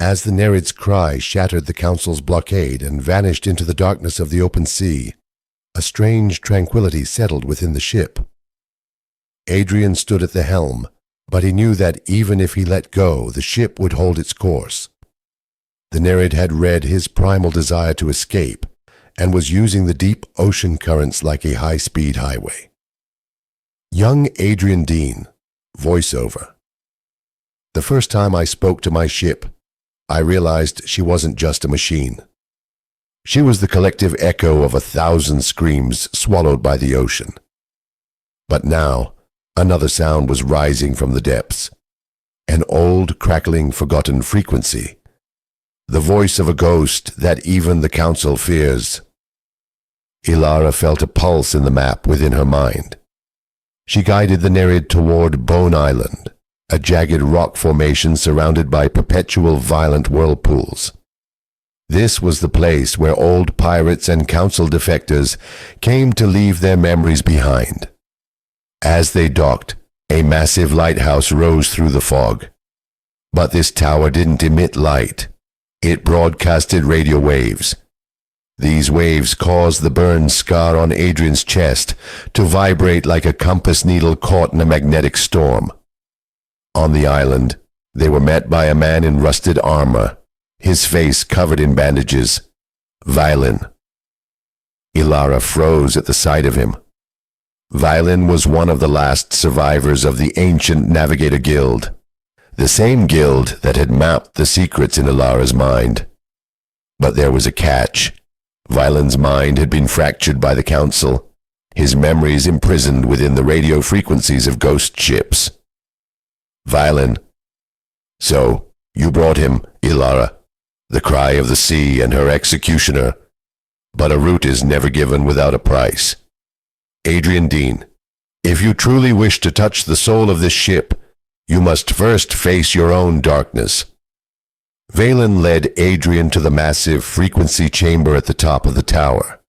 As the Nereid's cry shattered the council's blockade and vanished into the darkness of the open sea, a strange tranquility settled within the ship. Adrian stood at the helm, but he knew that even if he let go, the ship would hold its course. The Nereid had read his primal desire to escape and was using the deep ocean currents like a high-speed highway. Young Adrian Dean, voiceover. The first time I spoke to my ship, I realized she wasn't just a machine. She was the collective echo of 1,000 screams swallowed by the ocean. But now, another sound was rising from the depths. An old, crackling, forgotten frequency. The voice of a ghost that even the council fears. Ilara felt a pulse in the map within her mind. She guided the Nereid toward Bone Island, a jagged rock formation surrounded by perpetual violent whirlpools. This was the place where old pirates and council defectors came to leave their memories behind. As they docked, a massive lighthouse rose through the fog. But this tower didn't emit light. It broadcasted radio waves. These waves caused the burn scar on Adrian's chest to vibrate like a compass needle caught in a magnetic storm. On the island, they were met by a man in rusted armor, his face covered in bandages. Violin. Ilara froze at the sight of him. Violin was one of the last survivors of the ancient Navigator Guild, the same guild that had mapped the secrets in Ilara's mind. But there was a catch. Violin's mind had been fractured by the council, his memories imprisoned within the radio frequencies of ghost ships. Violin. So, you brought him, Ilara, the cry of the sea and her executioner. But a route is never given without a price. Adrian Dean, if you truly wish to touch the soul of this ship, you must first face your own darkness. Valen led Adrian to the massive frequency chamber at the top of the tower.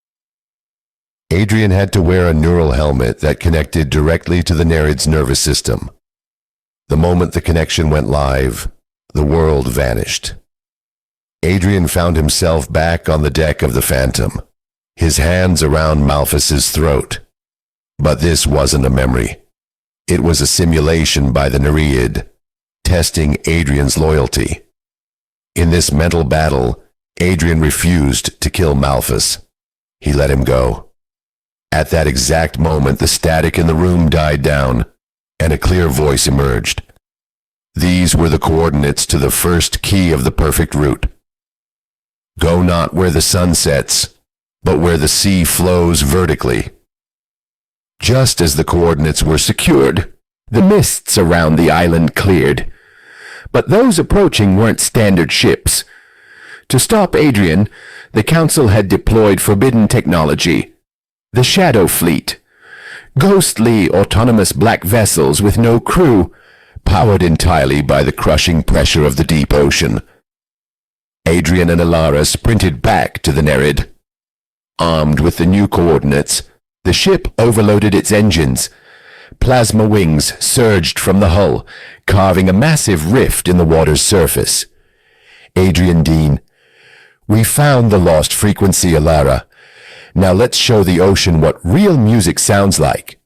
Adrian had to wear a neural helmet that connected directly to the Nereid's nervous system. The moment the connection went live, the world vanished. Adrian found himself back on the deck of the Phantom, his hands around Malphas's throat. But this wasn't a memory. It was a simulation by the Nereid, testing Adrian's loyalty. In this mental battle, Adrian refused to kill Malphas. He let him go. At that exact moment, the static in the room died down, and a clear voice emerged. These were the coordinates to the first key of the perfect route. Go not where the sun sets, but where the sea flows vertically. Just as the coordinates were secured, the mists around the island cleared. But those approaching weren't standard ships. To stop Adrian, the Council had deployed forbidden technology, the Shadow Fleet. Ghostly, autonomous black vessels with no crew, powered entirely by the crushing pressure of the deep ocean. Adrian and Ilara sprinted back to the Nereid. Armed with the new coordinates, the ship overloaded its engines. Plasma wings surged from the hull, carving a massive rift in the water's surface. Adrian Dean, we found the lost frequency, Ilara. Now let's show the ocean what real music sounds like.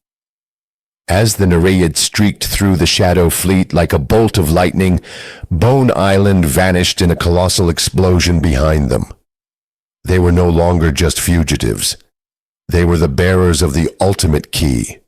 As the Nereid streaked through the Shadow Fleet like a bolt of lightning, Bone Island vanished in a colossal explosion behind them. They were no longer just fugitives. They were the bearers of the ultimate key.